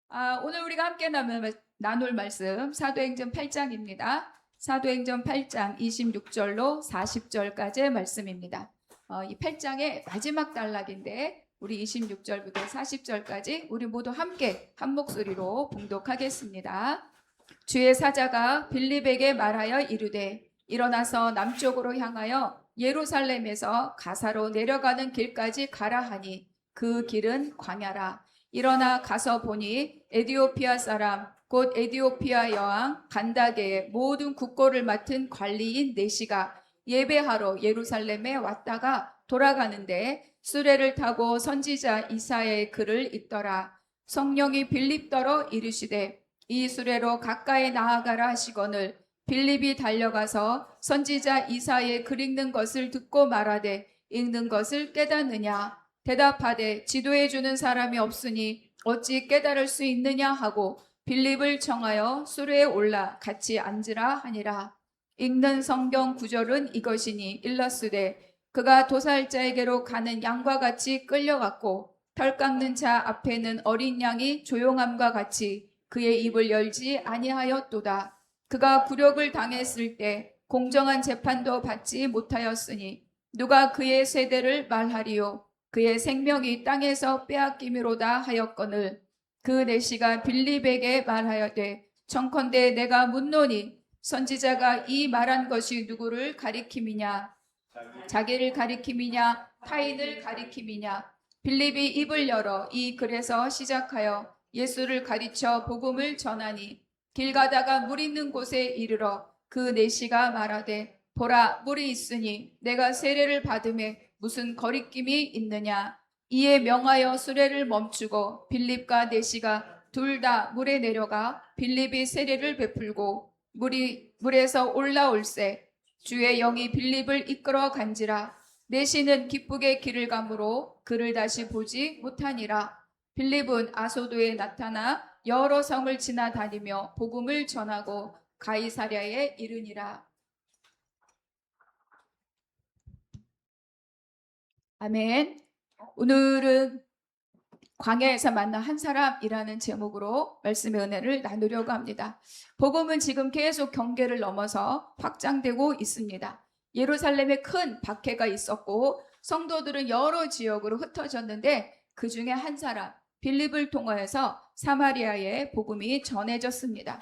오늘 우리가 함께 나눌 말씀 사도행전 8장입니다. 사도행전 8장 26절로 40절까지의 말씀입니다. 이 8장의 마지막 단락인데 우리 26절부터 40절까지 우리 모두 함께 한 목소리로 봉독하겠습니다. 주의 사자가 빌립에게 말하여 이르되 일어나서 남쪽으로 향하여 예루살렘에서 가사로 내려가는 길까지 가라 하니 그 길은 광야라. 일어나 가서 보니 에디오피아 사람 곧 에디오피아 여왕 간다게의 모든 국고를 맡은 관리인 네시가 예배하러 예루살렘에 왔다가 돌아가는데 수레를 타고 선지자 이사야의 글을 읽더라. 성령이 빌립더러 이르시되 이 수레로 가까이 나아가라 하시거늘 빌립이 달려가서 선지자 이사야의 글 읽는 것을 듣고 말하되 읽는 것을 깨닫느냐 대답하되 지도해 주는 사람이 없으니 어찌 깨달을 수 있느냐 하고 빌립을 청하여 수레에 올라 같이 앉으라 하니라. 읽는 성경 구절은 이것이니 일러스되 그가 도살자에게로 가는 양과 같이 끌려갔고 털 깎는 자 앞에는 어린 양이 조용함과 같이 그의 입을 열지 아니하였도다. 그가 굴욕을 당했을 때 공정한 재판도 받지 못하였으니 누가 그의 세대를 말하리요. 그의 생명이 땅에서 빼앗김이로다 하였거늘 그 내시가 빌립에게 말하여되 청컨대 내가 묻노니 선지자가 이 말한 것이 누구를 가리킴이냐 자기를 가리킴이냐 타인을 가리킴이냐 빌립이 입을 열어 이 글에서 시작하여 예수를 가리쳐 복음을 전하니 길 가다가 물 있는 곳에 이르러 그 내시가 말하되 보라 물이 있으니 내가 세례를 받음에 무슨 거리낌이 있느냐. 이에 명하여 수레를 멈추고 빌립과 네시가 둘 다 물에 내려가 빌립이 세례를 베풀고 물에서 올라올세 주의 영이 빌립을 이끌어 간지라. 네시는 기쁘게 길을 가므로 그를 다시 보지 못하니라. 빌립은 아소도에 나타나 여러 성을 지나다니며 복음을 전하고 가이사랴에 이르니라. 아멘. 오늘은 광야에서 만난 한 사람이라는 제목으로 말씀의 은혜를 나누려고 합니다. 복음은 지금 계속 경계를 넘어서 확장되고 있습니다. 예루살렘에 큰 박해가 있었고 성도들은 여러 지역으로 흩어졌는데 그 중에 한 사람 빌립을 통하여서 사마리아의 복음이 전해졌습니다.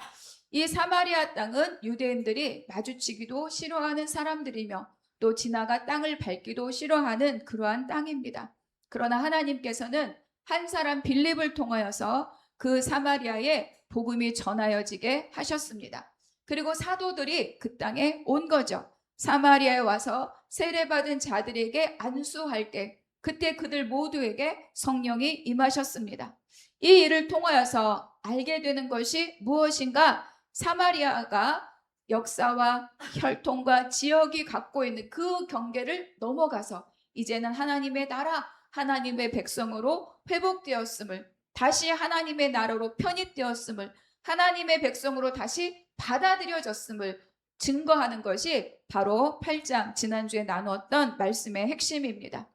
이 사마리아 땅은 유대인들이 마주치기도 싫어하는 사람들이며 또 지나가 땅을 밟기도 싫어하는 그러한 땅입니다. 그러나 하나님께서는 한 사람 빌립을 통하여서 그 사마리아에 복음이 전하여지게 하셨습니다. 그리고 사도들이 그 땅에 온 거죠. 사마리아에 와서 세례받은 자들에게 안수할 때 그때 그들 모두에게 성령이 임하셨습니다. 이 일을 통하여서 알게 되는 것이 무엇인가? 사마리아가 역사와 혈통과 지역이 갖고 있는 그 경계를 넘어가서 이제는 하나님의 나라, 하나님의 백성으로 회복되었음을, 다시 하나님의 나라로 편입되었음을, 하나님의 백성으로 다시 받아들여졌음을 증거하는 것이 바로 8장 지난주에 나누었던 말씀의 핵심입니다.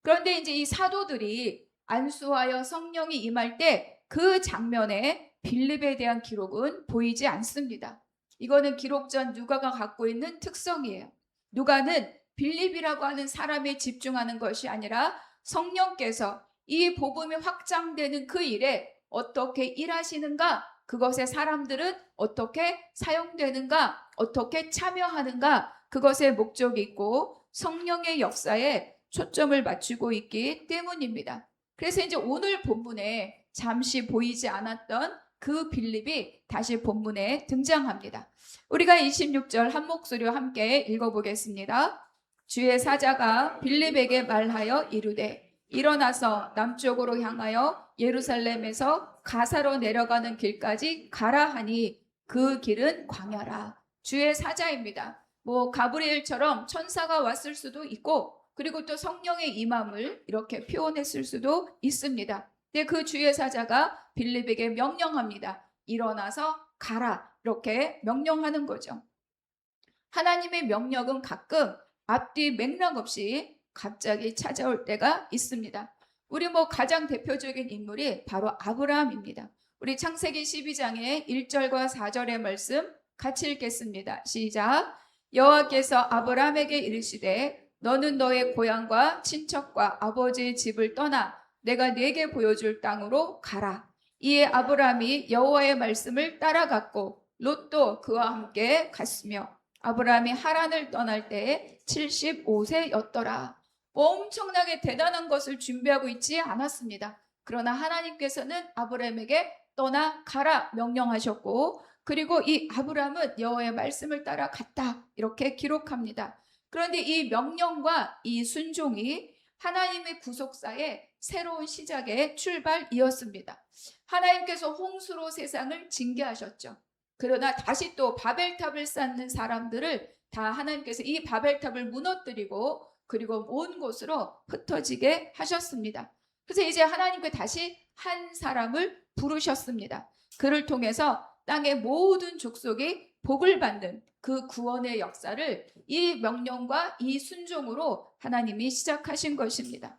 그런데 이제 이 사도들이 안수하여 성령이 임할 때 그 장면에 빌립에 대한 기록은 보이지 않습니다. 이거는 기록전 누가가 갖고 있는 특성이에요. 누가는 빌립이라고 하는 사람에 집중하는 것이 아니라 성령께서 이 복음이 확장되는 그 일에 어떻게 일하시는가, 그것에 사람들은 어떻게 사용되는가, 어떻게 참여하는가, 그것에 목적이 있고 성령의 역사에 초점을 맞추고 있기 때문입니다. 그래서 이제 오늘 본문에 잠시 보이지 않았던 그 빌립이 다시 본문에 등장합니다. 우리가 26절 한 목소리와 함께 읽어보겠습니다. 주의 사자가 빌립에게 말하여 이르되 일어나서 남쪽으로 향하여 예루살렘에서 가사로 내려가는 길까지 가라 하니 그 길은 광야라. 주의 사자입니다. 가브리엘처럼 천사가 왔을 수도 있고 그리고 또 성령의 임함을 이렇게 표현했을 수도 있습니다. 근데 그 주의 사자가 빌립에게 명령합니다. 일어나서 가라. 이렇게 명령하는 거죠. 하나님의 명령은 가끔 앞뒤 맥락 없이 갑자기 찾아올 때가 있습니다. 우리 가장 대표적인 인물이 바로 아브라함입니다. 우리 창세기 12장의 1절과 4절의 말씀 같이 읽겠습니다. 시작. 여호와께서 아브라함에게 이르시되 너는 너의 고향과 친척과 아버지의 집을 떠나 내가 네게 보여줄 땅으로 가라. 이에 아브라함이 여호와의 말씀을 따라갔고 롯도 그와 함께 갔으며 아브라함이 하란을 떠날 때에 75세였더라. 엄청나게 대단한 것을 준비하고 있지 않았습니다. 그러나 하나님께서는 아브라함에게 떠나 가라 명령하셨고, 그리고 이 아브라함은 여호와의 말씀을 따라 갔다 이렇게 기록합니다. 그런데 이 명령과 이 순종이 하나님의 구속사의 새로운 시작의 출발이었습니다. 하나님께서 홍수로 세상을 징계하셨죠. 그러나 다시 또 바벨탑을 쌓는 사람들을 다 하나님께서 이 바벨탑을 무너뜨리고 그리고 온 곳으로 흩어지게 하셨습니다. 그래서 이제 하나님께 다시 한 사람을 부르셨습니다. 그를 통해서 땅의 모든 족속이 복을 받는 그 구원의 역사를 이 명령과 이 순종으로 하나님이 시작하신 것입니다.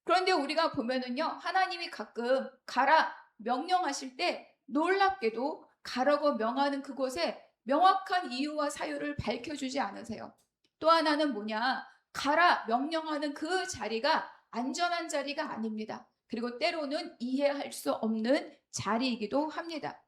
그런데 우리가 보면은요, 하나님이 가끔 가라 명령하실 때 놀랍게도 가라고 명하는 그곳에 명확한 이유와 사유를 밝혀주지 않으세요. 또 하나는 뭐냐, 가라 명령하는 그 자리가 안전한 자리가 아닙니다. 그리고 때로는 이해할 수 없는 자리이기도 합니다.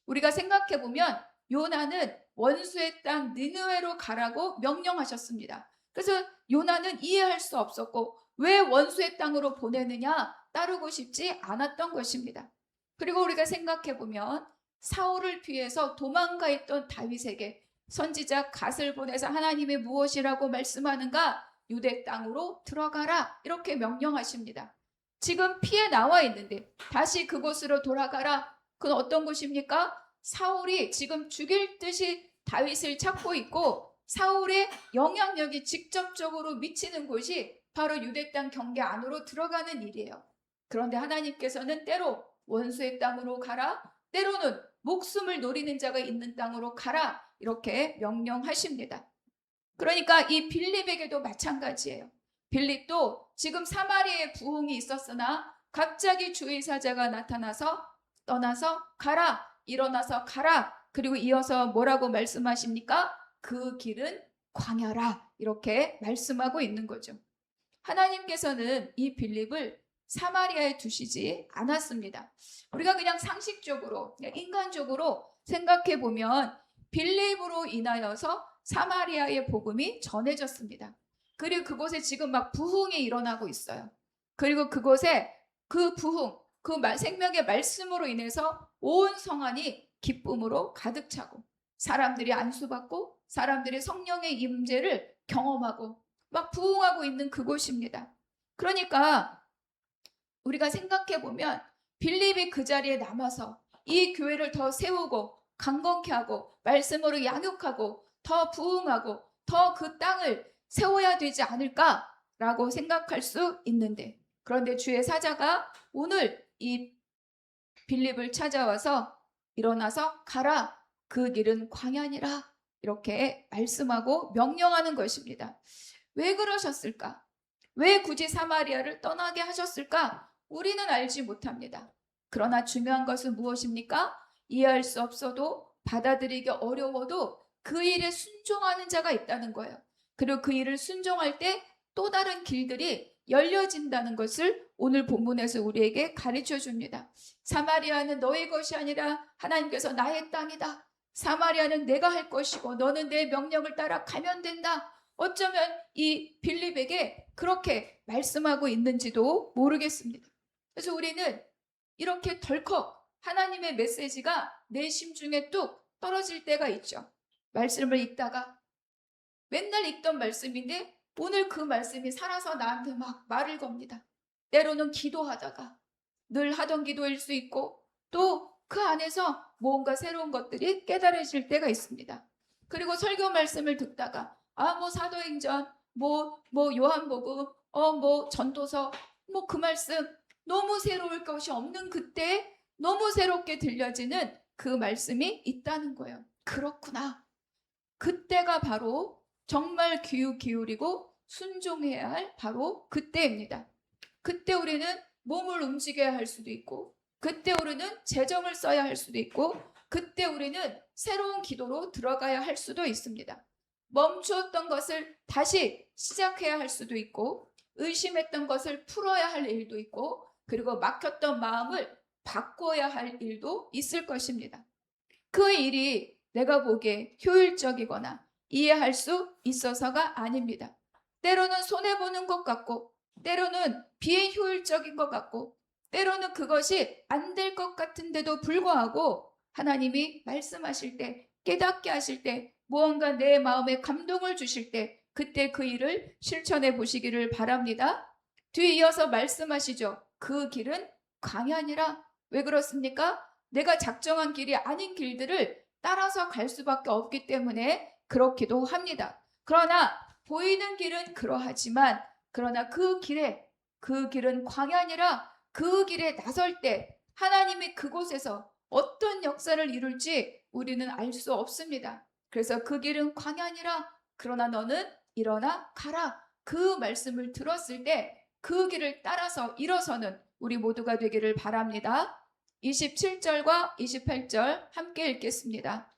우리가 생각해 보면 요나는 원수의 땅 니느웨로 가라고 명령하셨습니다. 그래서 요나는 이해할 수 없었고 왜 원수의 땅으로 보내느냐 따르고 싶지 않았던 것입니다. 그리고 우리가 생각해 보면 사울을 피해서 도망가 있던 다윗에게 선지자 갓을 보내서 하나님이 무엇이라고 말씀하는가, 유대 땅으로 들어가라 이렇게 명령하십니다. 지금 피해 나와 있는데 다시 그곳으로 돌아가라. 그건 어떤 곳입니까? 사울이 지금 죽일 듯이 다윗을 찾고 있고 사울의 영향력이 직접적으로 미치는 곳이 바로 유대 땅 경계 안으로 들어가는 일이에요. 그런데 하나님께서는 때로 원수의 땅으로 가라, 때로는 목숨을 노리는 자가 있는 땅으로 가라 이렇게 명령하십니다. 그러니까 이 빌립에게도 마찬가지예요. 빌립도 지금 사마리아에 부흥이 있었으나 갑자기 주의 사자가 나타나서 떠나서 가라, 일어나서 가라. 그리고 이어서 뭐라고 말씀하십니까? 그 길은 광야라 이렇게 말씀하고 있는 거죠. 하나님께서는 이 빌립을 사마리아에 두시지 않았습니다. 우리가 그냥 상식적으로, 인간적으로 생각해 보면 빌립으로 인하여서 사마리아의 복음이 전해졌습니다. 그리고 그곳에 지금 막 부흥이 일어나고 있어요. 그리고 그곳에 그 부흥, 그 생명의 말씀으로 인해서 온 성안이 기쁨으로 가득 차고 사람들이 안수받고 사람들이 성령의 임재를 경험하고 막 부흥하고 있는 그곳입니다. 그러니까 우리가 생각해 보면 빌립이 그 자리에 남아서 이 교회를 더 세우고 강건케 하고 말씀으로 양육하고 더 부흥하고 더 그 땅을 세워야 되지 않을까라고 생각할 수 있는데, 그런데 주의 사자가 오늘 이 빌립을 찾아와서 일어나서 가라, 그 길은 광야니라 이렇게 말씀하고 명령하는 것입니다. 왜 그러셨을까? 왜 굳이 사마리아를 떠나게 하셨을까? 우리는 알지 못합니다. 그러나 중요한 것은 무엇입니까? 이해할 수 없어도 받아들이기 어려워도 그 일에 순종하는 자가 있다는 거예요. 그리고 그 일을 순종할 때 또 다른 길들이 열려진다는 것을 오늘 본문에서 우리에게 가르쳐 줍니다. 사마리아는 너의 것이 아니라 하나님께서 나의 땅이다. 사마리아는 내가 할 것이고 너는 내 명령을 따라 가면 된다. 어쩌면 이 빌립에게 그렇게 말씀하고 있는지도 모르겠습니다. 그래서 우리는 이렇게 덜컥 하나님의 메시지가 내 심중에 뚝 떨어질 때가 있죠. 말씀을 읽다가 맨날 읽던 말씀인데 오늘 그 말씀이 살아서 나한테 막 말을 겁니다. 때로는 기도하다가 늘 하던 기도일 수 있고 또 그 안에서 뭔가 새로운 것들이 깨달아질 때가 있습니다. 그리고 설교 말씀을 듣다가 뭐 사도행전, 뭐 요한복음, 뭐 전도서, 뭐 그 말씀 너무 새로울 것이 없는 그때 너무 새롭게 들려지는 그 말씀이 있다는 거예요. 그렇구나. 그때가 바로 정말 귀 기울이고 순종해야 할 바로 그때입니다. 그때 우리는 몸을 움직여야 할 수도 있고 그때 우리는 재정을 써야 할 수도 있고 그때 우리는 새로운 기도로 들어가야 할 수도 있습니다. 멈추었던 것을 다시 시작해야 할 수도 있고 의심했던 것을 풀어야 할 일도 있고 그리고 막혔던 마음을 바꿔야 할 일도 있을 것입니다. 그 일이 내가 보기에 효율적이거나 이해할 수 있어서가 아닙니다. 때로는 손해보는 것 같고 때로는 비효율적인 것 같고 때로는 그것이 안 될 것 같은데도 불구하고 하나님이 말씀하실 때 깨닫게 하실 때 무언가 내 마음에 감동을 주실 때 그때 그 일을 실천해 보시기를 바랍니다. 뒤이어서 말씀하시죠. 그 길은 광야니라. 왜 그렇습니까? 내가 작정한 길이 아닌 길들을 따라서 갈 수밖에 없기 때문에 그렇기도 합니다. 그러나 보이는 길은 그러하지만 그러나 그 길은 광야니라. 그 길에 나설 때 하나님이 그곳에서 어떤 역사를 이룰지 우리는 알 수 없습니다. 그래서 그 길은 광야니라. 그러나 너는 일어나 가라. 그 말씀을 들었을 때 그 길을 따라서 일어서는 우리 모두가 되기를 바랍니다. 27절과 28절 함께 읽겠습니다.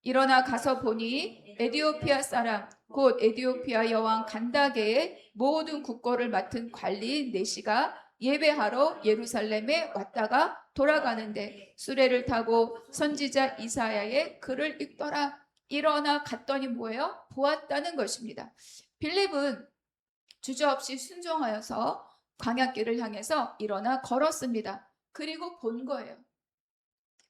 일어나 가서 보니 에디오피아 사람 곧 에디오피아 여왕 간다게의 모든 국거를 맡은 관리인 네시가 예배하러 예루살렘에 왔다가 돌아가는데 수레를 타고 선지자 이사야의 글을 읽더라. 일어나 갔더니 뭐예요? 보았다는 것입니다. 빌립은 주저없이 순종하여서 광야길을 향해서 일어나 걸었습니다. 그리고 본 거예요.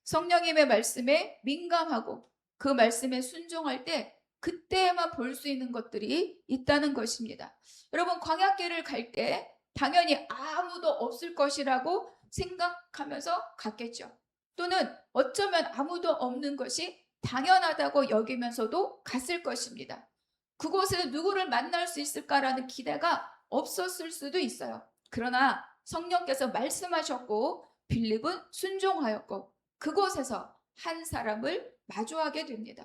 성령님의 말씀에 민감하고 그 말씀에 순종할 때 그때만 볼 수 있는 것들이 있다는 것입니다. 여러분 광야길을 갈 때 당연히 아무도 없을 것이라고 생각하면서 갔겠죠. 또는 어쩌면 아무도 없는 것이 당연하다고 여기면서도 갔을 것입니다. 그곳에서 누구를 만날 수 있을까라는 기대가 없었을 수도 있어요. 그러나 성령께서 말씀하셨고 빌립은 순종하였고 그곳에서 한 사람을 마주하게 됩니다.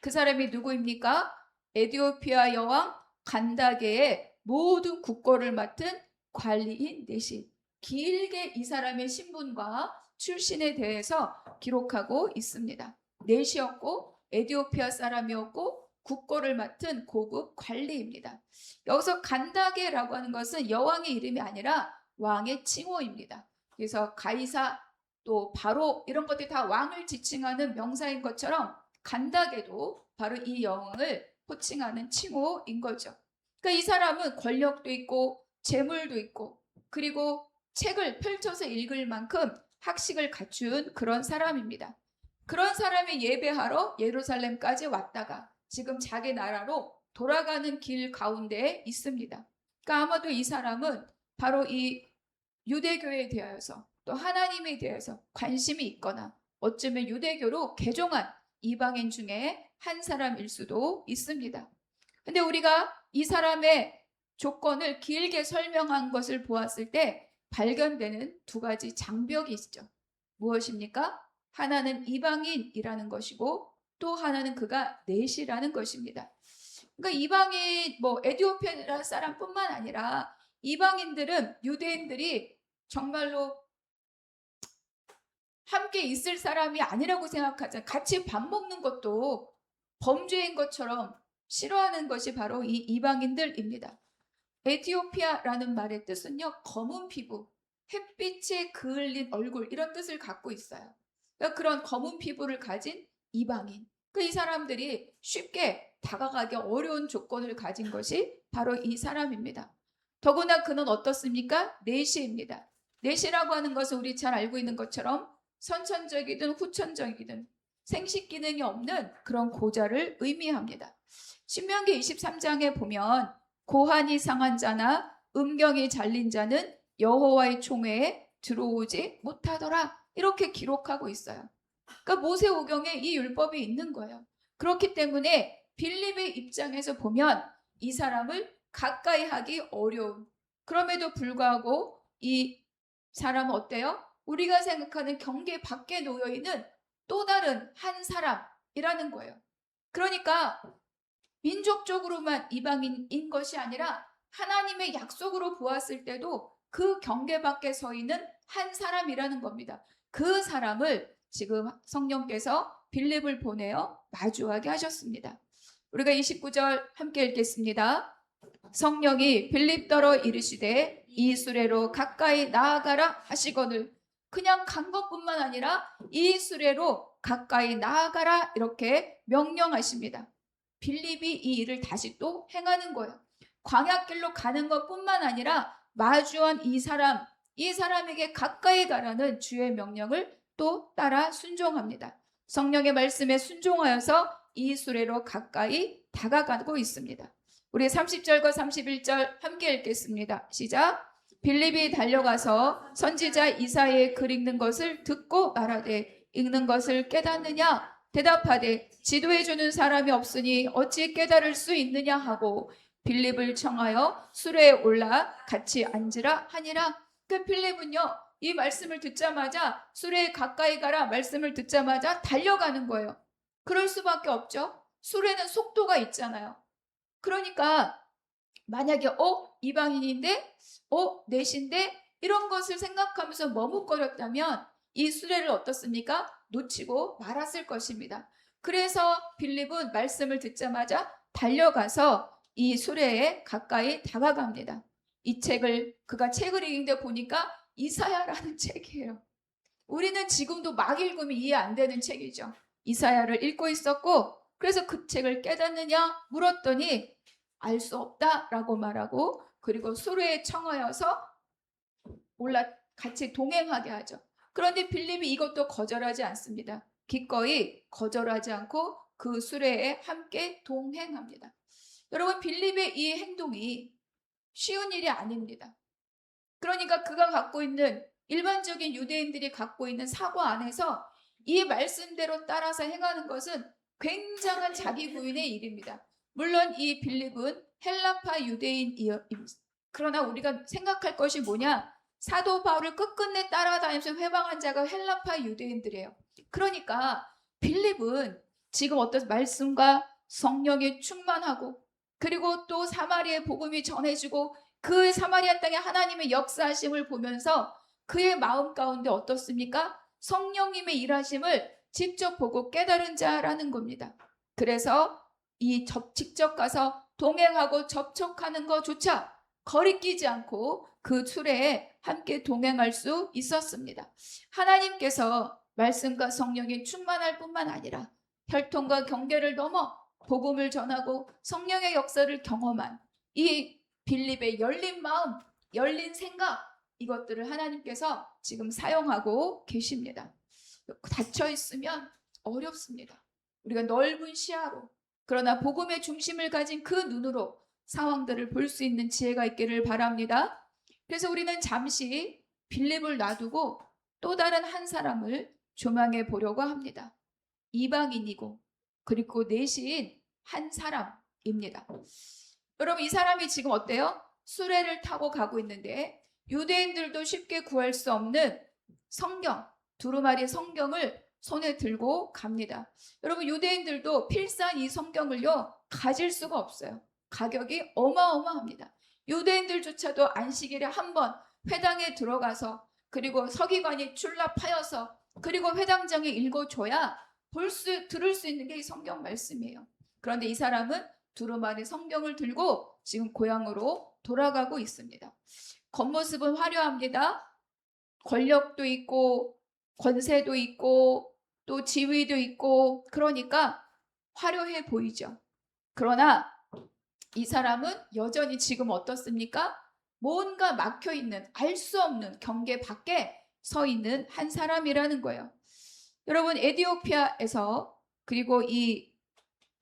그 사람이 누구입니까? 에디오피아 여왕 간다게의 모든 국거를 맡은 관리인 네시. 길게 이 사람의 신분과 출신에 대해서 기록하고 있습니다. 네시였고 에디오피아 사람이었고 국거를 맡은 고급 관리입니다. 여기서 간다게라고 하는 것은 여왕의 이름이 아니라 왕의 칭호입니다. 그래서 가이사 또 바로 이런 것들이 다 왕을 지칭하는 명사인 것처럼 간다게도 바로 이 여왕을 호칭하는 칭호인 거죠. 그러니까 이 사람은 권력도 있고 재물도 있고 그리고 책을 펼쳐서 읽을 만큼 학식을 갖춘 그런 사람입니다. 그런 사람이 예배하러 예루살렘까지 왔다가 지금 자기 나라로 돌아가는 길 가운데에 있습니다. 그러니까 아마도 이 사람은 바로 이 유대교에 대하여서 또 하나님에 대해서 관심이 있거나 어쩌면 유대교로 개종한 이방인 중에 한 사람일 수도 있습니다. 근데 우리가 이 사람의 조건을 길게 설명한 것을 보았을 때 발견되는 두 가지 장벽이 있죠. 무엇입니까? 하나는 이방인이라는 것이고 또 하나는 그가 넷이라는 것입니다. 그러니까 이방인 에디오피아 사람뿐만 아니라 이방인들은 유대인들이 정말로 함께 있을 사람이 아니라고 생각하잖아요. 같이 밥 먹는 것도 범죄인 것처럼 싫어하는 것이 바로 이 이방인들입니다. 에티오피아라는 말의 뜻은요, 검은 피부, 햇빛에 그을린 얼굴 이런 뜻을 갖고 있어요. 그러니까 그런 검은 피부를 가진 이방인. 이 사람들이 쉽게 다가가기 어려운 조건을 가진 것이 바로 이 사람입니다. 더구나 그는 어떻습니까? 내시입니다. 내시라고 하는 것은 우리 잘 알고 있는 것처럼 선천적이든 후천적이든 생식 기능이 없는 그런 고자를 의미합니다. 신명기 23장에 보면 고환이 상한 자나 음경이 잘린 자는 여호와의 총회에 들어오지 못하더라 이렇게 기록하고 있어요. 그러니까 모세오경에 이 율법이 있는 거예요. 그렇기 때문에 빌립의 입장에서 보면 이 사람을 가까이 하기 어려운, 그럼에도 불구하고 이 사람은 어때요? 우리가 생각하는 경계 밖에 놓여있는 또 다른 한 사람이라는 거예요. 그러니까 민족적으로만 이방인인 것이 아니라 하나님의 약속으로 보았을 때도 그 경계 밖에 서 있는 한 사람이라는 겁니다. 그 사람을 지금 성령께서 빌립을 보내어 마주하게 하셨습니다. 우리가 29절 함께 읽겠습니다. 성령이 빌립더러 이르시되 이 수레로 가까이 나아가라 하시거늘. 그냥 간 것뿐만 아니라 이 수레로 가까이 나아가라 이렇게 명령하십니다. 빌립이 이 일을 다시 또 행하는 거예요. 광야길로 가는 것뿐만 아니라 마주한 이 사람에게 가까이 가라는 주의 명령을 또 따라 순종합니다. 성령의 말씀에 순종하여서 이 수레로 가까이 다가가고 있습니다. 우리 30절과 31절 함께 읽겠습니다. 시작. 빌립이 달려가서 선지자 이사야의 글 읽는 것을 듣고 말하되 읽는 것을 깨닫느냐? 대답하되 지도해주는 사람이 없으니 어찌 깨달을 수 있느냐 하고 빌립을 청하여 수레에 올라 같이 앉으라 하니라. 그 빌립은요, 이 말씀을 듣자마자 수레에 가까이 가라 말씀을 듣자마자 달려가는 거예요. 그럴 수밖에 없죠. 수레는 속도가 있잖아요. 그러니까 만약에 이방인인데 넷인데 이런 것을 생각하면서 머뭇거렸다면 이 수레를 어떻습니까? 놓치고 말았을 것입니다. 그래서 빌립은 말씀을 듣자마자 달려가서 이 수레에 가까이 다가갑니다. 이 책을 그가 책을 읽는데 보니까 이사야라는 책이에요. 우리는 지금도 막 읽으면 이해 안 되는 책이죠. 이사야를 읽고 있었고 그래서 그 책을 깨닫느냐 물었더니 알 수 없다라고 말하고 그리고 수레에 청하여서 올라 같이 동행하게 하죠. 그런데 빌립이 이것도 거절하지 않습니다. 기꺼이 거절하지 않고 그 수레에 함께 동행합니다. 여러분 빌립의 이 행동이 쉬운 일이 아닙니다. 그러니까 그가 갖고 있는 일반적인 유대인들이 갖고 있는 사고 안에서 이 말씀대로 따라서 행하는 것은 굉장한 자기 부인의 일입니다. 물론 이 빌립은 헬라파 유대인이었습니다. 그러나 우리가 생각할 것이 뭐냐? 사도 바울을 끝끝내 따라다니면서 회방한 자가 헬라파 유대인들이에요. 그러니까 빌립은 지금 어떤 말씀과 성령에 충만하고 그리고 또 사마리아의 복음이 전해지고 그 사마리아 땅에 하나님의 역사하심을 보면서 그의 마음 가운데 어떻습니까? 성령님의 일하심을 직접 보고 깨달은 자라는 겁니다. 그래서 직접 가서 동행하고 접촉하는 것조차 거리끼지 않고 그 수레에 함께 동행할 수 있었습니다. 하나님께서 말씀과 성령이 충만할 뿐만 아니라 혈통과 경계를 넘어 복음을 전하고 성령의 역사를 경험한 이 빌립의 열린 마음, 열린 생각 이것들을 하나님께서 지금 사용하고 계십니다. 닫혀 있으면 어렵습니다. 우리가 넓은 시야로 그러나 복음의 중심을 가진 그 눈으로 상황들을 볼 수 있는 지혜가 있기를 바랍니다. 그래서 우리는 잠시 빌립을 놔두고 또 다른 한 사람을 조망해 보려고 합니다. 이방인이고 그리고 내시인 한 사람입니다. 여러분 이 사람이 지금 어때요? 수레를 타고 가고 있는데 유대인들도 쉽게 구할 수 없는 성경, 두루마리 성경을 손에 들고 갑니다. 여러분 유대인들도 필사 이 성경을요 가질 수가 없어요. 가격이 어마어마합니다. 유대인들조차도 안식일에 한 번 회당에 들어가서 그리고 서기관이 출납하여서 그리고 회당장에 읽어줘야 들을 수 있는 게 이 성경 말씀이에요. 그런데 이 사람은 두루마리 성경을 들고 지금 고향으로 돌아가고 있습니다. 겉모습은 화려합니다. 권력도 있고 권세도 있고 또 지위도 있고 그러니까 화려해 보이죠. 그러나 이 사람은 여전히 지금 어떻습니까? 뭔가 막혀있는 알 수 없는 경계 밖에 서 있는 한 사람이라는 거예요. 여러분 에티오피아에서 그리고 이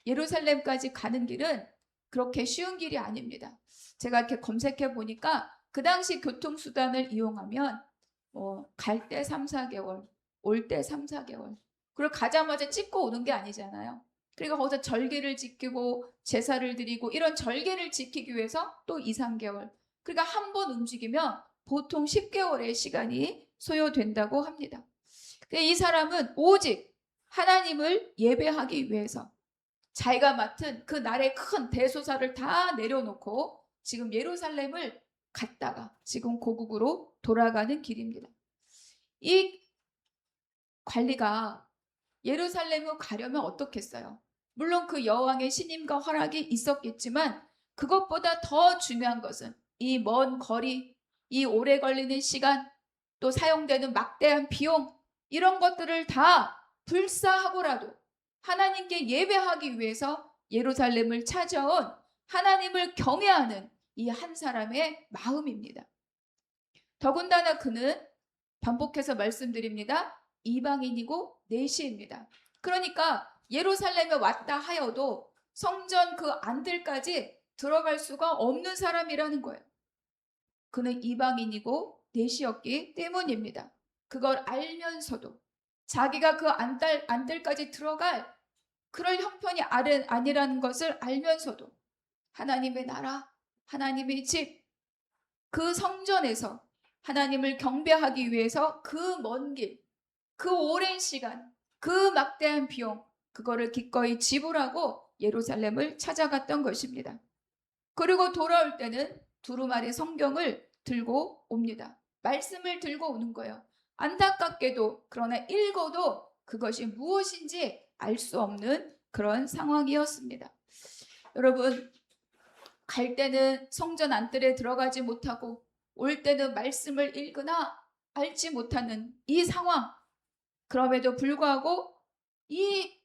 예루살렘까지 가는 길은 그렇게 쉬운 길이 아닙니다. 제가 이렇게 검색해 보니까 그 당시 교통수단을 이용하면 갈 때 3, 4개월, 올 때 3, 4개월 그리고 가자마자 찍고 오는 게 아니잖아요. 그리고 거기서 절개를 지키고 제사를 드리고 이런 절개를 지키기 위해서 또 2, 3개월 그러니까 한 번 움직이면 보통 10개월의 시간이 소요된다고 합니다. 이 사람은 오직 하나님을 예배하기 위해서 자기가 맡은 그 날의 큰 대소사를 다 내려놓고 지금 예루살렘을 갔다가 지금 고국으로 돌아가는 길입니다. 이 관리가 예루살렘으로 가려면 어떻겠어요? 물론 그 여왕의 신임과 허락이 있었겠지만 그것보다 더 중요한 것은 이 먼 거리, 이 오래 걸리는 시간, 또 사용되는 막대한 비용, 이런 것들을 다 불사하고라도 하나님께 예배하기 위해서 예루살렘을 찾아온 하나님을 경외하는 이 한 사람의 마음입니다. 더군다나 그는 반복해서 말씀드립니다. 이방인이고 내시입니다. 그러니까 예루살렘에 왔다 하여도 성전 그 안뜰까지 들어갈 수가 없는 사람이라는 거예요. 그는 이방인이고 내시였기 때문입니다. 그걸 알면서도 자기가 그 안뜰까지 들어갈 그럴 형편이 아니라는 것을 알면서도 하나님의 나라, 하나님의 집, 그 성전에서 하나님을 경배하기 위해서 그 먼 길, 그 오랜 시간, 그 막대한 비용, 그거를 기꺼이 지불하고 예루살렘을 찾아갔던 것입니다. 그리고 돌아올 때는 두루마리 성경을 들고 옵니다. 말씀을 들고 오는 거예요. 안타깝게도 그러나 읽어도 그것이 무엇인지 알 수 없는 그런 상황이었습니다. 여러분, 갈 때는 성전 안뜰에 들어가지 못하고 올 때는 말씀을 읽으나 알지 못하는 이 상황, 그럼에도 불구하고 이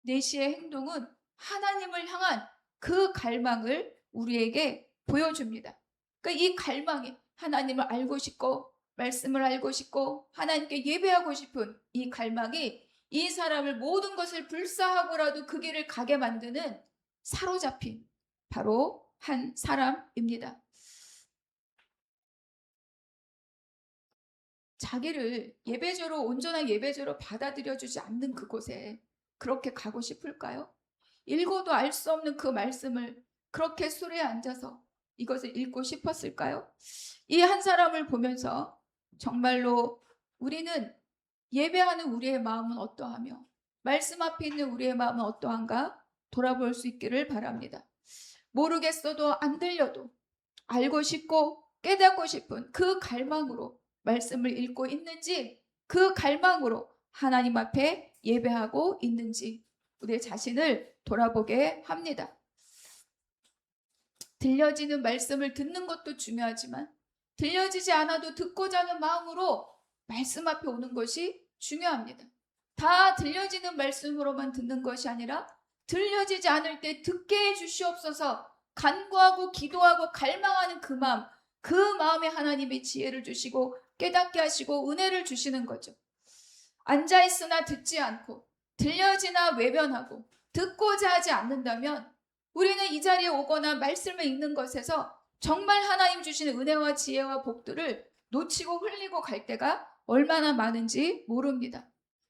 내시의 행동은 하나님을 향한 그 갈망을 우리에게 보여줍니다. 그러니까 이 갈망이 하나님을 알고 싶고 말씀을 알고 싶고 하나님께 예배하고 싶은 이 갈망이 이 사람을 모든 것을 불사하고라도 그 길을 가게 만드는 사로잡힌 바로 한 사람입니다. 자기를 예배조로 온전한 예배조로 받아들여주지 않는 그곳에 그렇게 가고 싶을까요? 읽어도 알 수 없는 그 말씀을 그렇게 수레에 앉아서 이것을 읽고 싶었을까요? 이 한 사람을 보면서 정말로 우리는 예배하는 우리의 마음은 어떠하며 말씀 앞에 있는 우리의 마음은 어떠한가 돌아볼 수 있기를 바랍니다. 모르겠어도 안 들려도 알고 싶고 깨닫고 싶은 그 갈망으로 말씀을 읽고 있는지, 그 갈망으로 하나님 앞에 예배하고 있는지 우리 자신을 돌아보게 합니다. 들려지는 말씀을 듣는 것도 중요하지만 들려지지 않아도 듣고자 하는 마음으로 말씀 앞에 오는 것이 중요합니다. 다 들려지는 말씀으로만 듣는 것이 아니라 들려지지 않을 때 듣게 해주시옵소서 간구하고 기도하고 갈망하는 그 마음, 그 마음에 하나님의 지혜를 주시고 깨닫게 하시고 은혜를 주시는 거죠. 앉아있으나 듣지 않고 들려지나 외면하고 듣고자 하지 않는다면 우리는 이 자리에 오거나 말씀을 읽는 것에서 정말 하나님 주시는 은혜와 지혜와 복들을 놓치고 흘리고 갈 때가 얼마나 많은지 모릅니다.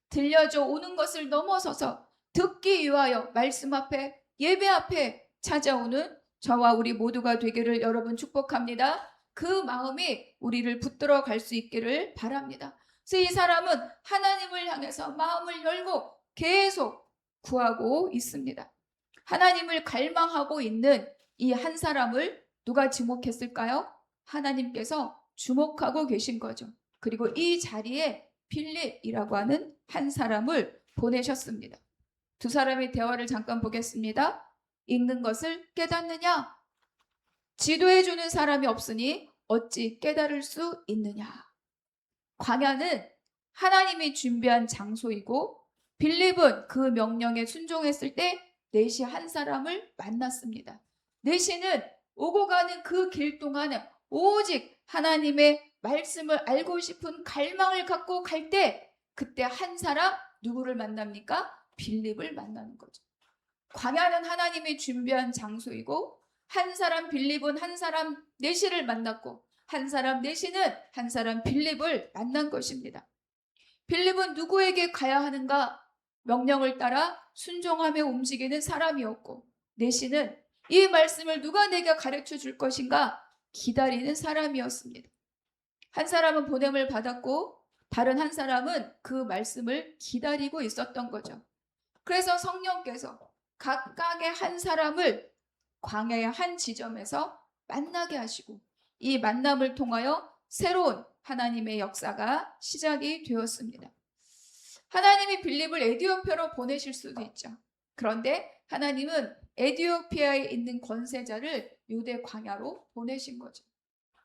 들려져 오는 것을 넘어서서 듣기 위하여 말씀 앞에 예배 앞에 찾아오는 저와 우리 모두가 되기를 여러분 축복합니다. 그 마음이 우리를 붙들어 갈 수 있기를 바랍니다. 그래서 이 사람은 하나님을 향해서 마음을 열고 계속 구하고 있습니다. 하나님을 갈망하고 있는 이 한 사람을 누가 지목했을까요? 하나님께서 주목하고 계신 거죠. 그리고 이 자리에 빌립이라고 하는 한 사람을 보내셨습니다. 두 사람의 대화를 잠깐 보겠습니다. 읽는 것을 깨닫느냐? 지도해주는 사람이 없으니 어찌 깨달을 수 있느냐? 광야는 하나님이 준비한 장소이고 빌립은 그 명령에 순종했을 때 내시 한 사람을 만났습니다. 내시는 오고 가는 그 길 동안에 오직 하나님의 말씀을 알고 싶은 갈망을 갖고 갈 때 그때 한 사람 누구를 만납니까? 빌립을 만나는 거죠. 광야는 하나님이 준비한 장소이고 한 사람 빌립은 한 사람 내시를 만났고 한 사람 내시는 한 사람 빌립을 만난 것입니다. 빌립은 누구에게 가야 하는가? 명령을 따라 순종하며 움직이는 사람이었고 내시는 이 말씀을 누가 내게 가르쳐 줄 것인가? 기다리는 사람이었습니다. 한 사람은 보냄을 받았고 다른 한 사람은 그 말씀을 기다리고 있었던 거죠. 그래서 성령께서 각각의 한 사람을 광야의 한 지점에서 만나게 하시고 이 만남을 통하여 새로운 하나님의 역사가 시작이 되었습니다. 하나님이 빌립을 에디오피아로 보내실 수도 있죠. 그런데 하나님은 에디오피아에 있는 권세자를 유대 광야로 보내신 거죠.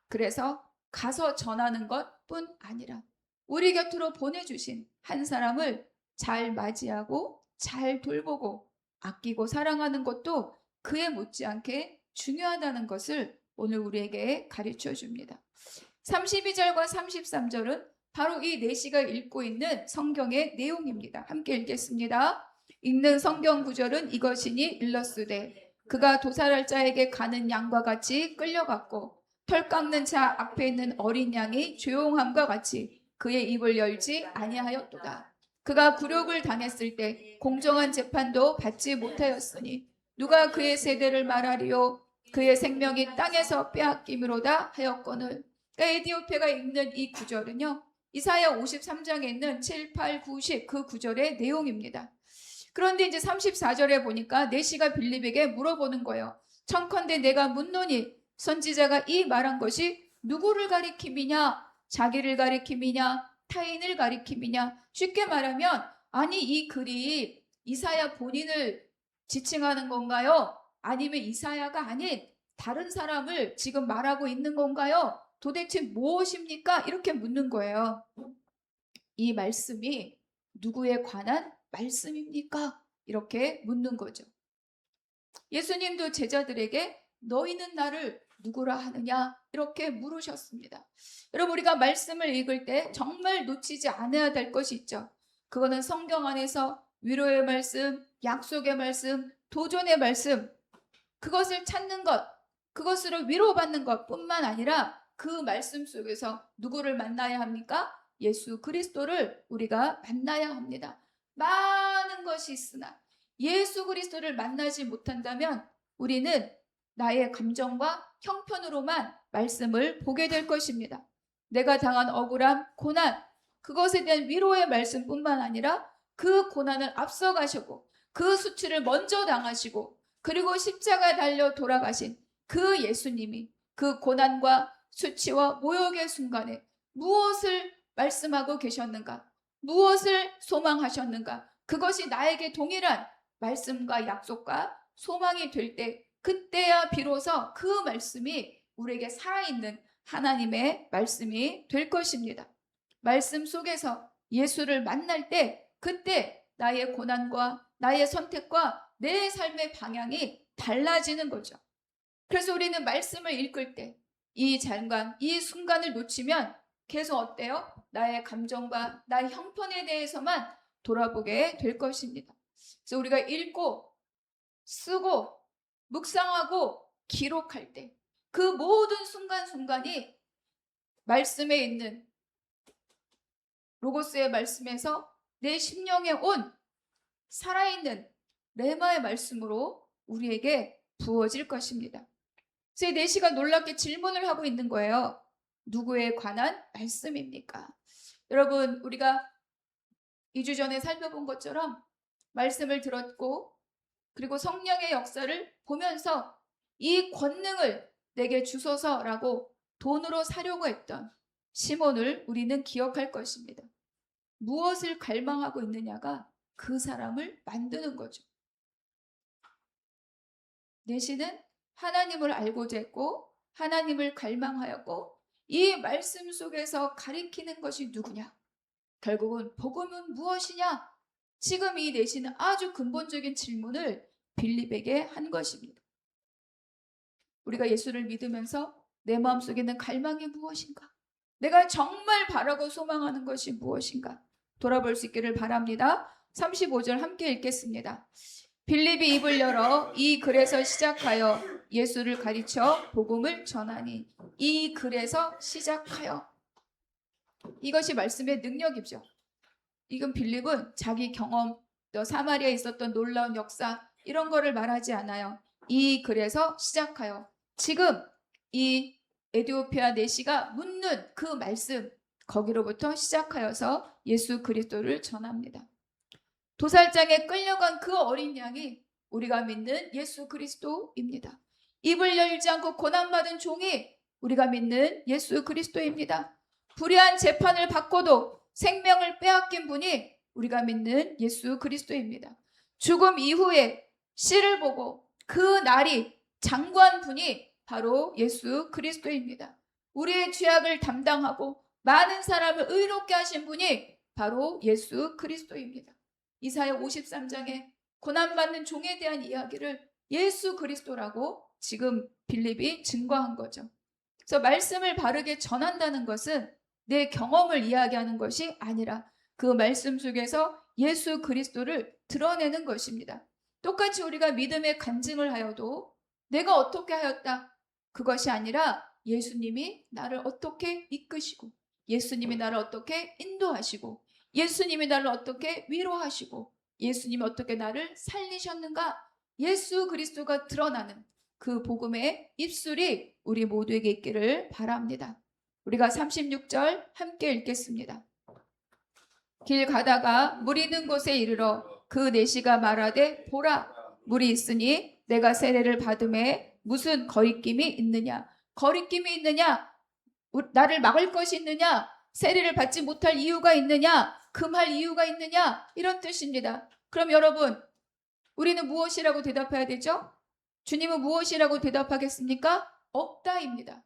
그래서 가서 전하는 것뿐 아니라 우리 곁으로 보내주신 한 사람을 잘 맞이하고 잘 돌보고 아끼고 사랑하는 것도 그에 못지않게 중요하다는 것을 오늘 우리에게 가르쳐 줍니다. 32절과 33절은 바로 이 내시가 읽고 있는 성경의 내용입니다. 함께 읽겠습니다. 읽는 성경 구절은 이것이니 일러스되 그가 도살할 자에게 가는 양과 같이 끌려갔고 털 깎는 자 앞에 있는 어린 양이 조용함과 같이 그의 입을 열지 아니하였도다. 그가 굴욕을 당했을 때 공정한 재판도 받지 못하였으니 누가 그의 세대를 말하리요 그의 생명이 땅에서 빼앗김으로다 하였거늘. 그러니까 에디오피아가 읽는 이 구절은요 이사야 53장에 있는 7, 8, 9, 10 그 구절의 내용입니다. 그런데 이제 34절에 보니까 내시가 빌립에게 물어보는 거예요. 청컨대 내가 묻노니 선지자가 이 말한 것이 누구를 가리킴이냐? 자기를 가리킴이냐? 타인을 가리킴이냐? 쉽게 말하면 아니 이 글이 이사야 본인을 지칭하는 건가요? 아니면 이사야가 아닌 다른 사람을 지금 말하고 있는 건가요? 도대체 무엇입니까? 이렇게 묻는 거예요. 이 말씀이 누구에 관한 말씀입니까? 이렇게 묻는 거죠. 예수님도 제자들에게 너희는 나를 누구라 하느냐? 이렇게 물으셨습니다. 여러분 우리가 말씀을 읽을 때 정말 놓치지 않아야 될 것이 있죠. 그거는 성경 안에서 위로의 말씀, 약속의 말씀, 도전의 말씀 그것을 찾는 것, 그것으로 위로받는 것뿐만 아니라 그 말씀 속에서 누구를 만나야 합니까? 예수 그리스도를 우리가 만나야 합니다. 많은 것이 있으나 예수 그리스도를 만나지 못한다면 우리는 나의 감정과 형편으로만 말씀을 보게 될 것입니다. 내가 당한 억울함, 고난, 그것에 대한 위로의 말씀뿐만 아니라 그 고난을 앞서가시고 그 수치를 먼저 당하시고 그리고 십자가에 달려 돌아가신 그 예수님이 그 고난과 수치와 모욕의 순간에 무엇을 말씀하고 계셨는가? 무엇을 소망하셨는가? 그것이 나에게 동일한 말씀과 약속과 소망이 될 때 그때야 비로소 그 말씀이 우리에게 살아있는 하나님의 말씀이 될 것입니다. 말씀 속에서 예수를 만날 때 그때 나의 고난과 나의 선택과 내 삶의 방향이 달라지는 거죠. 그래서 우리는 말씀을 읽을 때 이 장관, 이 순간을 놓치면 계속 어때요? 나의 감정과 나의 형편에 대해서만 돌아보게 될 것입니다. 그래서 우리가 읽고 쓰고 묵상하고 기록할 때 그 모든 순간순간이 말씀에 있는 로고스의 말씀에서 내 심령에 온 살아있는 레마의 말씀으로 우리에게 부어질 것입니다. 그래서 내시가 놀랍게 질문을 하고 있는 거예요. 누구에 관한 말씀입니까? 여러분 우리가 2주 전에 살펴본 것처럼 말씀을 들었고 그리고 성령의 역사를 보면서 이 권능을 내게 주소서라고 돈으로 사려고 했던 시몬을 우리는 기억할 것입니다. 무엇을 갈망하고 있느냐가 그 사람을 만드는 거죠. 내시는 하나님을 알고자 했고 하나님을 갈망하였고 이 말씀 속에서 가리키는 것이 누구냐? 결국은 복음은 무엇이냐? 지금 이 내시는 아주 근본적인 질문을 빌립에게 한 것입니다. 우리가 예수를 믿으면서 내 마음속에 있는 갈망이 무엇인가? 내가 정말 바라고 소망하는 것이 무엇인가? 돌아볼 수 있기를 바랍니다. 35절 함께 읽겠습니다. 빌립이 입을 열어 이 글에서 시작하여 예수를 가르쳐 복음을 전하니. 이 글에서 시작하여. 이것이 말씀의 능력이죠. 이건 빌립은 자기 경험, 또 사마리아에 있었던 놀라운 역사 이런 거를 말하지 않아요. 이 글에서 시작하여. 지금 이 에디오피아 내시가 묻는 그 말씀 거기로부터 시작하여서 예수 그리스도를 전합니다. 도살장에 끌려간 그 어린 양이 우리가 믿는 예수 그리스도입니다. 입을 열지 않고 고난받은 종이 우리가 믿는 예수 그리스도입니다. 불의한 재판을 받고도 생명을 빼앗긴 분이 우리가 믿는 예수 그리스도입니다. 죽음 이후에 씨를 보고 그 날이 장구한 분이 바로 예수 그리스도입니다. 우리의 죄악을 담당하고 많은 사람을 의롭게 하신 분이 바로 예수 그리스도입니다. 이사야 53장에 고난받는 종에 대한 이야기를 예수 그리스도라고 지금 빌립이 증거한 거죠. 그래서 말씀을 바르게 전한다는 것은 내 경험을 이야기하는 것이 아니라 그 말씀 속에서 예수 그리스도를 드러내는 것입니다. 똑같이 우리가 믿음의 간증을 하여도 내가 어떻게 하였다, 그것이 아니라 예수님이 나를 어떻게 이끄시고, 예수님이 나를 어떻게 인도하시고, 예수님이 나를 어떻게 위로하시고, 예수님이 어떻게 나를 살리셨는가, 예수 그리스도가 드러나는 그 복음의 입술이 우리 모두에게 있기를 바랍니다. 우리가 36절 함께 읽겠습니다. 길 가다가 물 있는 곳에 이르러 그 내시가 말하되 보라, 물이 있으니 내가 세례를 받음에 무슨 거리낌이 있느냐. 거리낌이 있느냐, 나를 막을 것이 있느냐, 세례를 받지 못할 이유가 있느냐, 금할 이유가 있느냐, 이런 뜻입니다. 그럼 여러분, 우리는 무엇이라고 대답해야 되죠? 주님은 무엇이라고 대답하겠습니까? 없다입니다.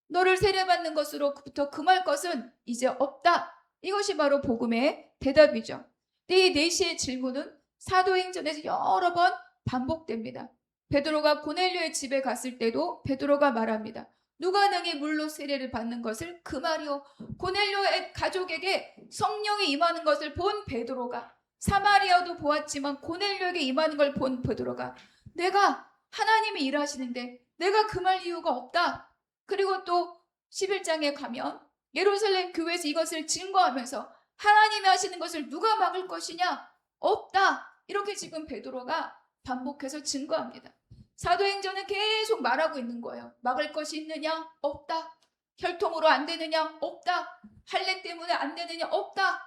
너를 세례받는 것으로부터 금할 것은 이제 없다. 이것이 바로 복음의 대답이죠. 이 네시의 질문은 사도행전에서 여러 번 반복됩니다. 베드로가 고넬료의 집에 갔을 때도 베드로가 말합니다. 누가 능히 물로 세례를 받는 것을 금하리요. 고넬료의 가족에게 성령이 임하는 것을 본 베드로가, 사마리아도 보았지만 고넬료에게 임하는 걸 본 베드로가, 내가 하나님이 일하시는데 내가 금할 이유가 없다. 그리고 또 11장에 가면 예루살렘 교회에서 이것을 증거하면서 하나님이 하시는 것을 누가 막을 것이냐? 없다. 이렇게 지금 베드로가 반복해서 증거합니다. 사도행전은 계속 말하고 있는 거예요. 막을 것이 있느냐? 없다. 혈통으로 안 되느냐? 없다. 할례 때문에 안 되느냐? 없다.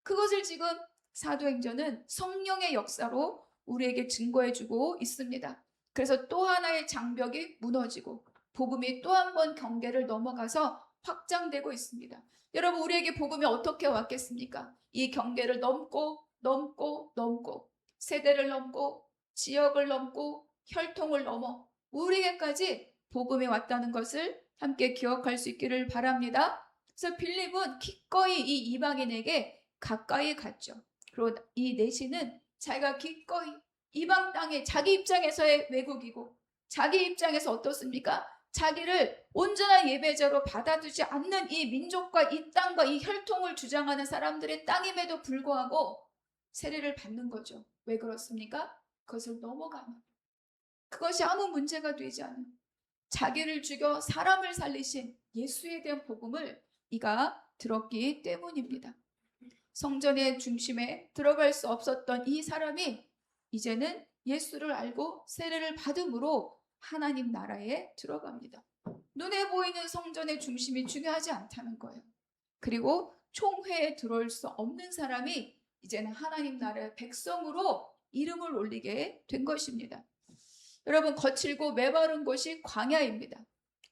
그것을 지금 사도행전은 성령의 역사로 우리에게 증거해주고 있습니다. 그래서 또 하나의 장벽이 무너지고 복음이 또 한 번 경계를 넘어가서 확장되고 있습니다. 여러분, 우리에게 복음이 어떻게 왔겠습니까? 이 경계를 넘고 세대를 넘고 지역을 넘고 혈통을 넘어 우리에게까지 복음이 왔다는 것을 함께 기억할 수 있기를 바랍니다. 그래서 빌립은 기꺼이 이 이방인에게 가까이 갔죠. 그리고 이 내시는 자기가 기꺼이 이방 땅에 자기 입장에서의 외국이고 자기 입장에서 어떻습니까? 자기를 온전한 예배자로 받아두지 않는 이 민족과 이 땅과 이 혈통을 주장하는 사람들의 땅임에도 불구하고 세례를 받는 거죠. 왜 그렇습니까? 그것을 넘어가면, 그것이 아무 문제가 되지 않은, 자기를 죽여 사람을 살리신 예수에 대한 복음을 이가 들었기 때문입니다. 성전의 중심에 들어갈 수 없었던 이 사람이 이제는 예수를 알고 세례를 받음으로 하나님 나라에 들어갑니다. 눈에 보이는 성전의 중심이 중요하지 않다는 거예요. 그리고 총회에 들어올 수 없는 사람이 이제는 하나님 나라의 백성으로 이름을 올리게 된 것입니다. 여러분, 거칠고 메마른 곳이 광야입니다.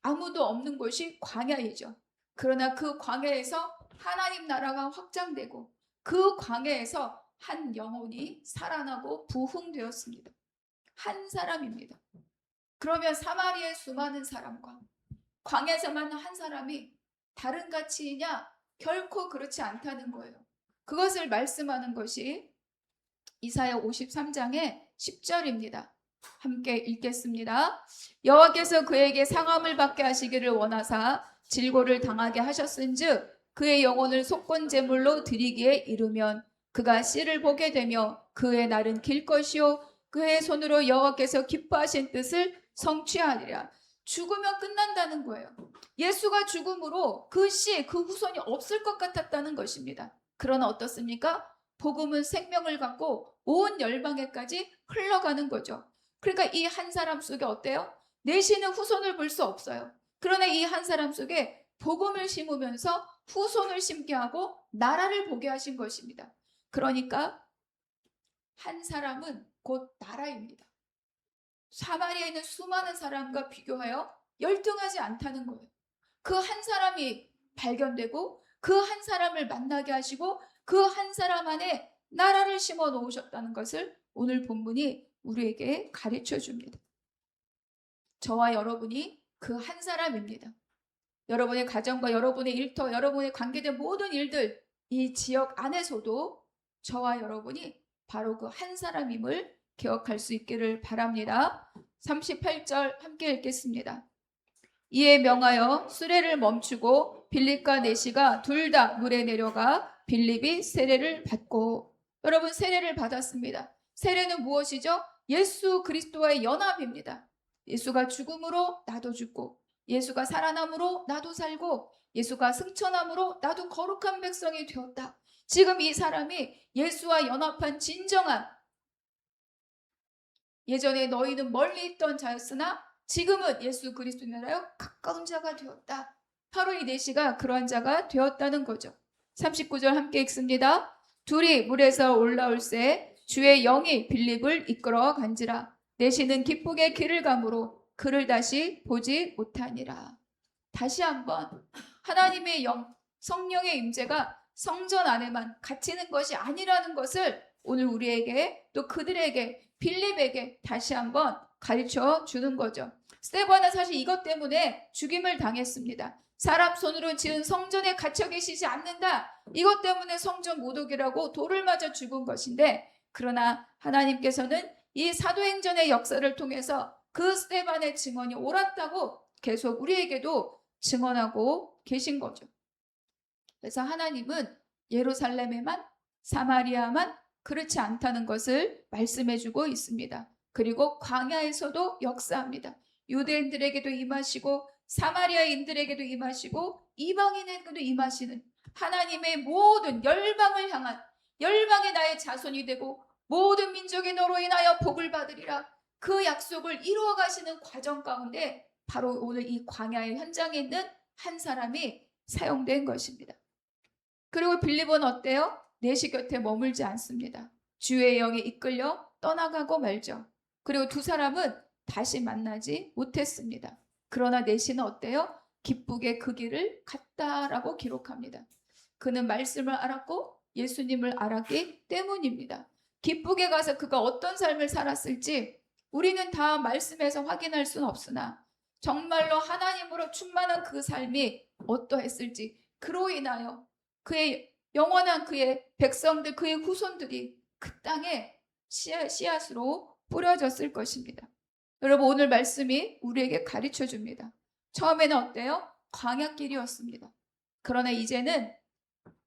아무도 없는 곳이 광야이죠. 그러나 그 광야에서 하나님 나라가 확장되고 그 광야에서 한 영혼이 살아나고 부흥되었습니다. 한 사람입니다. 그러면 사마리아의 수많은 사람과 광야에서 만난 한 사람이 다른 가치이냐? 결코 그렇지 않다는 거예요. 그것을 말씀하는 것이 이사야 53장의 10절입니다. 함께 읽겠습니다. 여호와께서 그에게 상함을 받게 하시기를 원하사 질고를 당하게 하셨은즉 그의 영혼을 속건 제물로 드리기에 이르면 그가 씨를 보게 되며 그의 날은 길 것이요 그의 손으로 여호와께서 기뻐하신 뜻을 성취하리라. 죽으면 끝난다는 거예요. 예수가 죽음으로 그 씨, 그 후손이 없을 것 같았다는 것입니다. 그러나 어떻습니까? 복음은 생명을 갖고 온 열방에까지 흘러가는 거죠. 그러니까 이 한 사람 속에 어때요? 내시는 후손을 볼 수 없어요. 그러나 이 한 사람 속에 복음을 심으면서 후손을 심게 하고 나라를 보게 하신 것입니다. 그러니까 한 사람은 곧 나라입니다. 사마리아에 있는 수많은 사람과 비교하여 열등하지 않다는 거예요. 그 한 사람이 발견되고 그 한 사람을 만나게 하시고 그 한 사람 안에 나라를 심어 놓으셨다는 것을 오늘 본문이 우리에게 가르쳐 줍니다. 저와 여러분이 그 한 사람입니다. 여러분의 가정과 여러분의 일터, 여러분의 관계된 모든 일들, 이 지역 안에서도 저와 여러분이 바로 그 한 사람임을 기억할 수 있기를 바랍니다. 38절 함께 읽겠습니다. 이에 명하여 수레를 멈추고 빌립과 내시가 둘 다 물에 내려가 빌립이 세례를 받고, 여러분 세례를 받았습니다. 세례는 무엇이죠? 예수 그리스도와의 연합입니다. 예수가 죽음으로 나도 죽고, 예수가 살아남으로 나도 살고, 예수가 승천함으로 나도 거룩한 백성이 되었다. 지금 이 사람이 예수와 연합한 진정한, 예전에 너희는 멀리 있던 자였으나 지금은 예수 그리스도인하여 가까운 자가 되었다. 바로 이 내시가 그러한 자가 되었다는 거죠. 39절 함께 읽습니다. 둘이 물에서 올라올새 주의 영이 빌립을 이끌어 간지라. 내시는 기쁘게 길을 가므로 그를 다시 보지 못하니라. 다시 한번 하나님의 영, 성령의 임재가 성전 안에만 갇히는 것이 아니라는 것을 오늘 우리에게, 또 그들에게, 빌립에게 다시 한번 가르쳐 주는 거죠. 스데반은 사실 이것 때문에 죽임을 당했습니다. 사람 손으로 지은 성전에 갇혀 계시지 않는다. 이것 때문에 성전 모독이라고 돌을 맞아 죽은 것인데, 그러나 하나님께서는 이 사도행전의 역사를 통해서 그 스데반의 증언이 옳았다고 계속 우리에게도 증언하고 계신 거죠. 그래서 하나님은 예루살렘에만, 사마리아만 그렇지 않다는 것을 말씀해주고 있습니다. 그리고 광야에서도 역사합니다. 유대인들에게도 임하시고 사마리아인들에게도 임하시고 이방인에게도 임하시는 하나님의 모든 열방을 향한, 열방의 나의 자손이 되고 모든 민족이 너로 인하여 복을 받으리라, 그 약속을 이루어 가시는 과정 가운데 바로 오늘 이 광야의 현장에 있는 한 사람이 사용된 것입니다. 그리고 빌립은 어때요? 내시 곁에 머물지 않습니다. 주의 영에 이끌려 떠나가고 말죠. 그리고 두 사람은 다시 만나지 못했습니다. 그러나 내시는 어때요? 기쁘게 그 길을 갔다라고 기록합니다. 그는 말씀을 알았고 예수님을 알았기 때문입니다. 기쁘게 가서 그가 어떤 삶을 살았을지 우리는 다 말씀에서 확인할 수는 없으나 정말로 하나님으로 충만한 그 삶이 어떠했을지, 그로 인하여 그의 영원한 그의 백성들, 그의 후손들이 그 땅에 씨앗으로 뿌려졌을 것입니다. 여러분, 오늘 말씀이 우리에게 가르쳐 줍니다. 처음에는 어때요? 광야길이었습니다. 그러나 이제는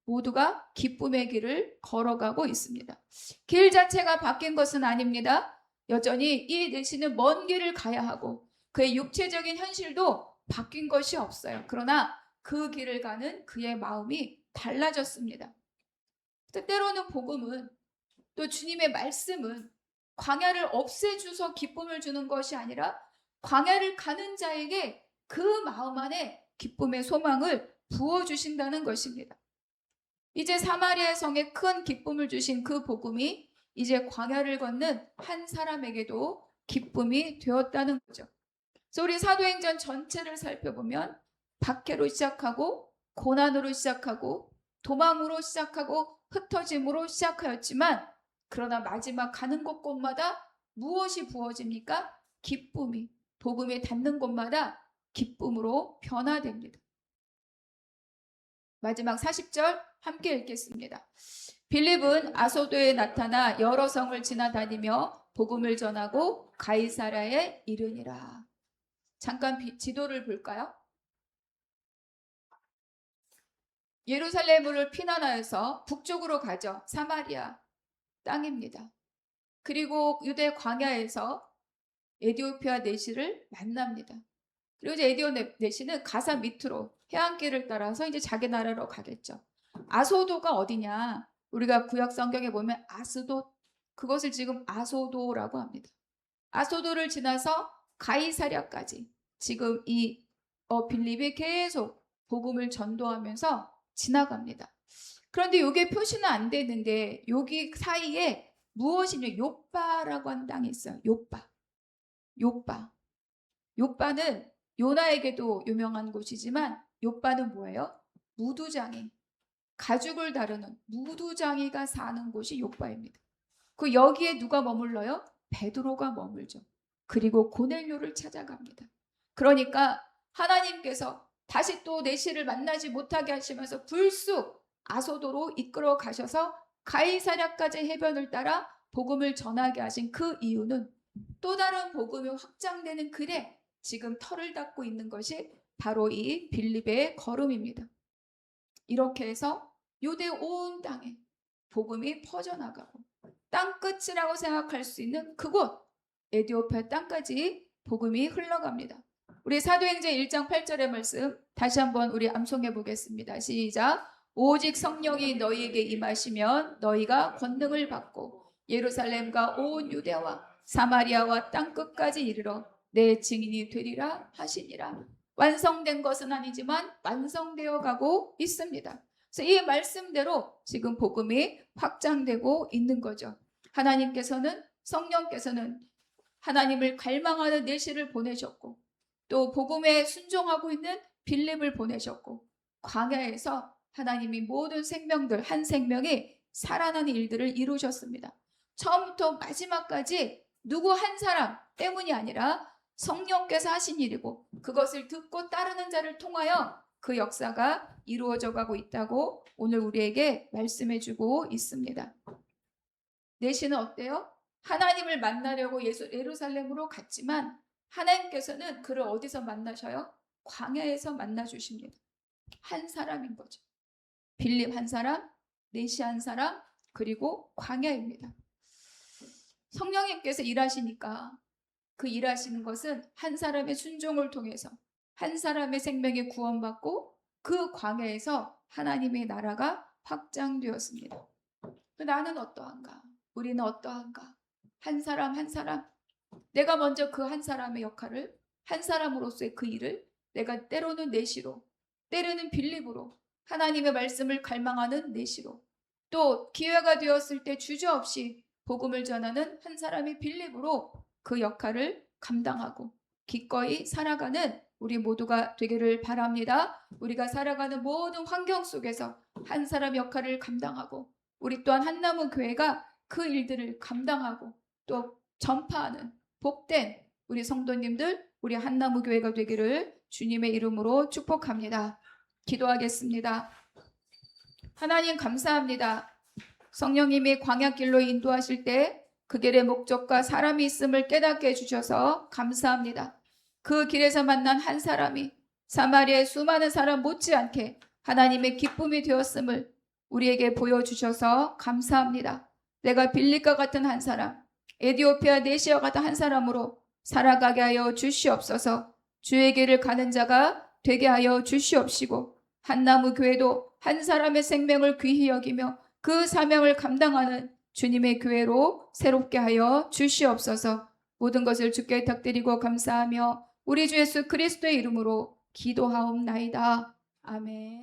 모두가 기쁨의 길을 걸어가고 있습니다. 길 자체가 바뀐 것은 아닙니다. 여전히 이 내시는 먼 길을 가야 하고 그의 육체적인 현실도 바뀐 것이 없어요. 그러나 그 길을 가는 그의 마음이 달라졌습니다. 때로는 복음은, 또 주님의 말씀은 광야를 없애주서 기쁨을 주는 것이 아니라 광야를 가는 자에게 그 마음 안에 기쁨의 소망을 부어주신다는 것입니다. 이제 사마리아 성에 큰 기쁨을 주신 그 복음이 이제 광야를 걷는 한 사람에게도 기쁨이 되었다는 거죠. 그래서 우리 사도행전 전체를 살펴보면 박해로 시작하고 고난으로 시작하고 도망으로 시작하고 흩어짐으로 시작하였지만, 그러나 마지막 가는 곳곳마다 무엇이 부어집니까? 기쁨이, 복음에 닿는 곳마다 기쁨으로 변화됩니다. 마지막 40절 함께 읽겠습니다. 빌립은 아소도에 나타나 여러 성을 지나다니며 복음을 전하고 가이사랴에 이르니라. 잠깐 지도를 볼까요? 예루살렘을 피난하여서 북쪽으로 가죠. 사마리아 땅입니다. 그리고 유대 광야에서 에디오피아 내시를 만납니다. 그리고 이제 에디오네시는 가사 밑으로 해안길을 따라서 이제 자기 나라로 가겠죠. 아소도가 어디냐? 우리가 구약 성경에 보면 아스도, 그것을 지금 아소도라고 합니다. 아소도를 지나서 가이사랴까지 지금 이 빌립이 계속 복음을 전도하면서 지나갑니다. 그런데 이게 표시는 안 되는데 여기 사이에 무엇이냐, 요빠라고 하는 땅이 있어요. 요빠는 요나에게도 유명한 곳이지만 요빠는 뭐예요? 무두장인, 가죽을 다루는 무두장이가 사는 곳이 욥바입니다. 그 여기에 누가 머물러요? 베드로가 머물죠. 그리고 고넬료를 찾아갑니다. 그러니까 하나님께서 다시 또 내시를 만나지 못하게 하시면서 불쑥 아소도로 이끌어 가셔서 가이사랴까지 해변을 따라 복음을 전하게 하신 그 이유는 또 다른 복음이 확장되는 글에 지금 털을 닫고 있는 것이 바로 이 빌립의 걸음입니다. 이렇게 해서 유대 온 땅에 복음이 퍼져나가고 땅끝이라고 생각할 수 있는 그곳 에디오피아 땅까지 복음이 흘러갑니다. 우리 사도행전 1장 8절의 말씀 다시 한번 우리 암송해 보겠습니다. 시작. 오직 성령이 너희에게 임하시면 너희가 권능을 받고 예루살렘과 온 유대와 사마리아와 땅끝까지 이르러 내 증인이 되리라 하시니라. 완성된 것은 아니지만 완성되어 가고 있습니다. 그래서 이 말씀대로 지금 복음이 확장되고 있는 거죠. 하나님께서는 성령께서는 하나님을 갈망하는 내시를 보내셨고 또 복음에 순종하고 있는 빌립을 보내셨고 광야에서 하나님이 모든 생명들 한 생명이 살아나는 일들을 이루셨습니다. 처음부터 마지막까지 누구 한 사람 때문이 아니라 성령께서 하신 일이고 그것을 듣고 따르는 자를 통하여 그 역사가 이루어져 가고 있다고 오늘 우리에게 말씀해 주고 있습니다. 내시는 어때요? 하나님을 만나려고 예루살렘으로 갔지만 하나님께서는 그를 어디서 만나셔요? 광야에서 만나 주십니다. 한 사람인 거죠. 빌립 한 사람, 내시 한 사람, 그리고 광야입니다. 성령님께서 일하시니까 그 일하시는 것은 한 사람의 순종을 통해서 한 사람의 생명이 구원받고 그 광야에서 하나님의 나라가 확장되었습니다. 나는 어떠한가? 우리는 어떠한가? 한 사람 한 사람 내가 먼저 그 한 사람의 역할을 한 사람으로서의 그 일을 내가 때로는 내시로 때로는 빌립으로 하나님의 말씀을 갈망하는 내시로 또 기회가 되었을 때 주저없이 복음을 전하는 한 사람의 빌립으로 그 역할을 감당하고 기꺼이 살아가는 우리 모두가 되기를 바랍니다. 우리가 살아가는 모든 환경 속에서 한 사람 역할을 감당하고 우리 또한 한나무 교회가 그 일들을 감당하고 또 전파하는 복된 우리 성도님들 우리 한나무 교회가 되기를 주님의 이름으로 축복합니다. 기도하겠습니다. 하나님 감사합니다. 성령님이 광야길로 인도하실 때 그 길의 목적과 사람이 있음을 깨닫게 해주셔서 감사합니다. 그 길에서 만난 한 사람이 사마리아의 수많은 사람 못지않게 하나님의 기쁨이 되었음을 우리에게 보여주셔서 감사합니다. 내가 빌립과 같은 한 사람, 에디오피아 내시와 같은 한 사람으로 살아가게 하여 주시옵소서. 주의 길을 가는 자가 되게 하여 주시옵시고 한나무 교회도 한 사람의 생명을 귀히 여기며 그 사명을 감당하는 주님의 교회로 새롭게 하여 주시옵소서. 모든 것을 주께 탁드리고 감사하며 우리 주 예수 그리스도의 이름으로 기도하옵나이다. 아멘.